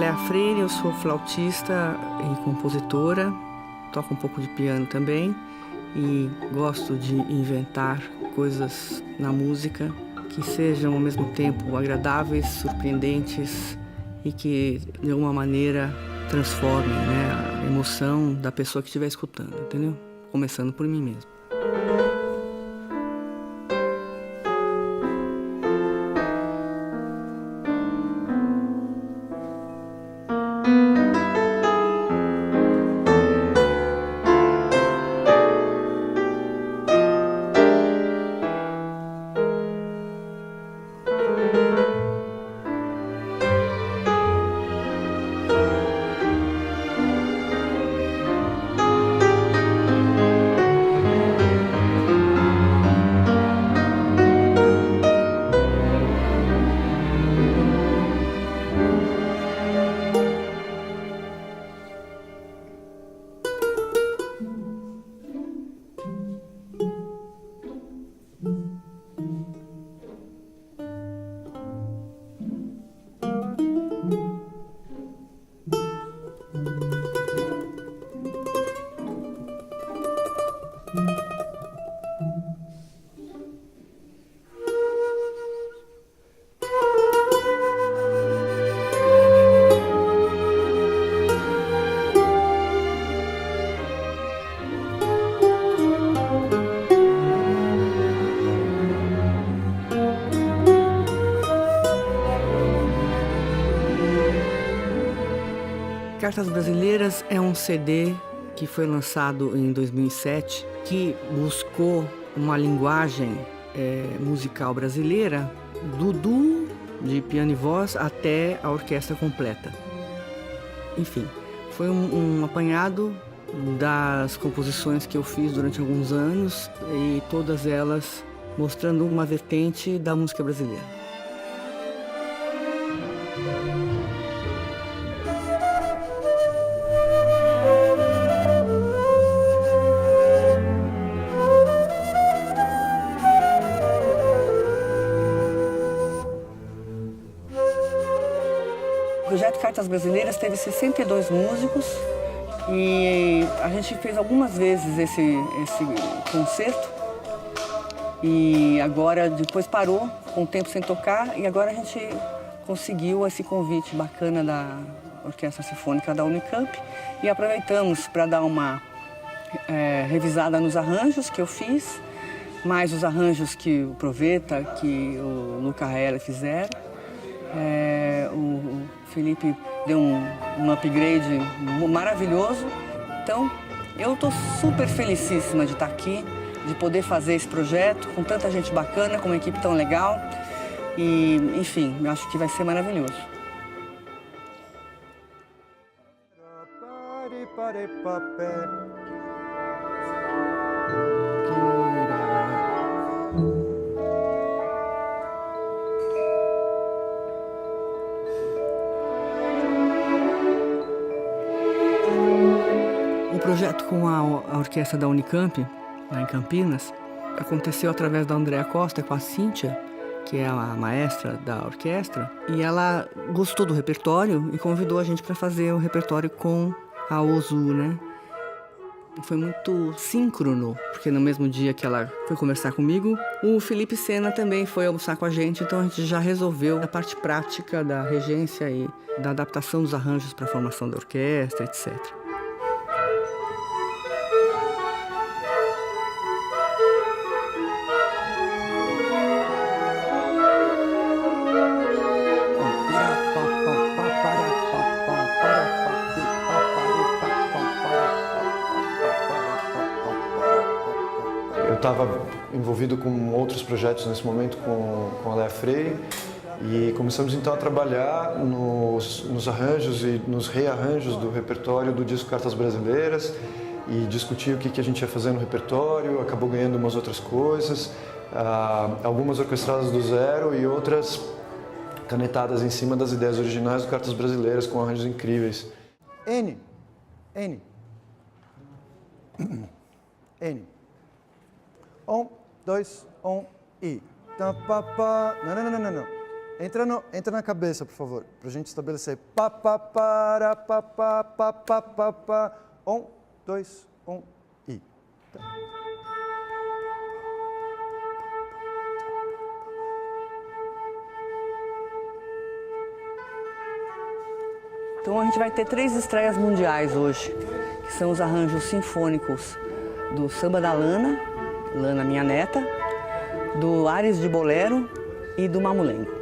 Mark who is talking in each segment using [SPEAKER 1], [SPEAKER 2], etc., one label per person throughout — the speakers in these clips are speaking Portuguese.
[SPEAKER 1] Léa Freire, eu sou flautista e compositora, toco um pouco de piano também e gosto de inventar coisas na música que sejam ao mesmo tempo agradáveis, surpreendentes e que de alguma maneira transformem, né, a emoção da pessoa que estiver escutando, entendeu? Começando por mim mesmo. Cartas Brasileiras é um CD que foi lançado em 2007, que buscou uma linguagem musical brasileira, do duo de piano e voz até a orquestra completa. Enfim, foi um apanhado das composições que eu fiz durante alguns anos e todas elas mostrando uma vertente da música brasileira. O projeto Cartas Brasileiras teve 62 músicos e a gente fez algumas vezes esse concerto e agora depois parou com o tempo sem tocar e agora a gente conseguiu esse convite bacana da Orquestra Sinfônica da Unicamp e aproveitamos para dar uma revisada nos arranjos que eu fiz, mais os arranjos que o Proveta, que o Luca Raella fizeram. O Felipe deu um upgrade maravilhoso. Então, eu estou super felicíssima de estar aqui, de poder fazer esse projeto com tanta gente bacana, com uma equipe tão legal. E, enfim, eu acho que vai ser maravilhoso. O projeto com a orquestra da Unicamp, lá em Campinas, aconteceu através da Andréa Costa com a Cíntia, que é a maestra da orquestra, e ela gostou do repertório e convidou a gente para fazer o repertório com a Ozu, né? Foi muito síncrono, porque no mesmo dia que ela foi conversar comigo, o Felipe Sena também foi almoçar com a gente, então a gente já resolveu a parte prática da regência e da adaptação dos arranjos para a formação da orquestra, etc.
[SPEAKER 2] Eu estava envolvido com outros projetos nesse momento com a Léa Freire e começamos então a trabalhar nos arranjos e nos rearranjos do repertório do disco Cartas Brasileiras e discutir o que a gente ia fazer no repertório, acabou ganhando umas outras coisas, algumas orquestradas do zero e outras canetadas em cima das ideias originais do Cartas Brasileiras com arranjos incríveis.
[SPEAKER 3] N. 1, 2, 1 e. Não.
[SPEAKER 2] Entra na cabeça, por favor, pra gente estabelecer. Pá, pá, para, pá, pá, pá, pá, pá, pá. 1, 2, 1 e...
[SPEAKER 1] Então a gente vai ter 3 estreias mundiais hoje, que são os arranjos sinfônicos do Samba da Lana, Lana minha neta, do Ares de Bolero e do Mamulengo.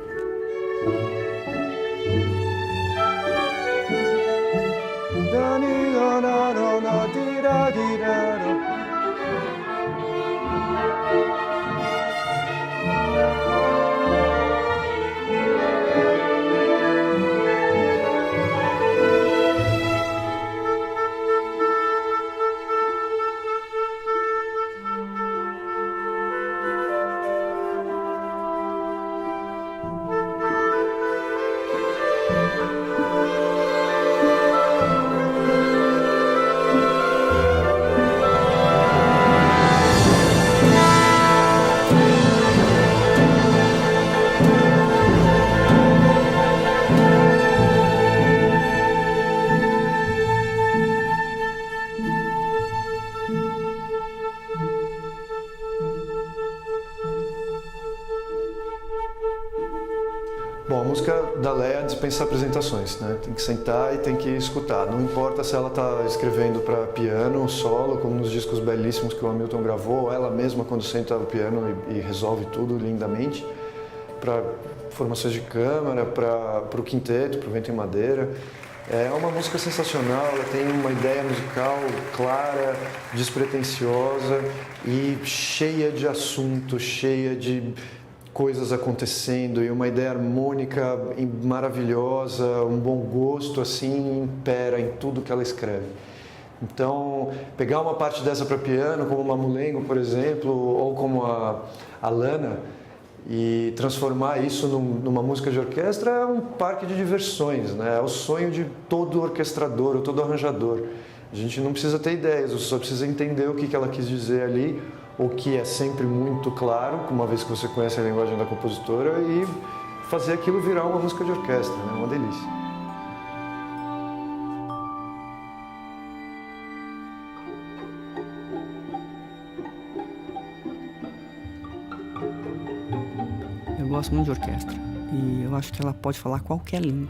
[SPEAKER 2] Bom, a música da Léa dispensa apresentações, né? Tem que sentar e tem que escutar. Não importa se ela está escrevendo para piano, solo, como nos discos belíssimos que o Hamilton gravou, ou ela mesma quando senta ao piano e resolve tudo lindamente, para formações de câmara, para o quinteto, para o Vento em Madeira. É uma música sensacional, ela tem uma ideia musical clara, despretensiosa e cheia de assunto, cheia de coisas acontecendo e uma ideia harmônica maravilhosa, um bom gosto assim impera em tudo que ela escreve. Então, pegar uma parte dessa para piano, como o Mamulengo, por exemplo, ou como a Lana, e transformar isso numa música de orquestra é um parque de diversões, né? É o sonho de todo orquestrador ou todo arranjador. A gente não precisa ter ideias, você só precisa entender o que ela quis dizer ali, o que é sempre muito claro, uma vez que você conhece a linguagem da compositora, e fazer aquilo virar uma música de orquestra, né? Uma delícia.
[SPEAKER 1] Eu gosto muito de orquestra e eu acho que ela pode falar qualquer língua.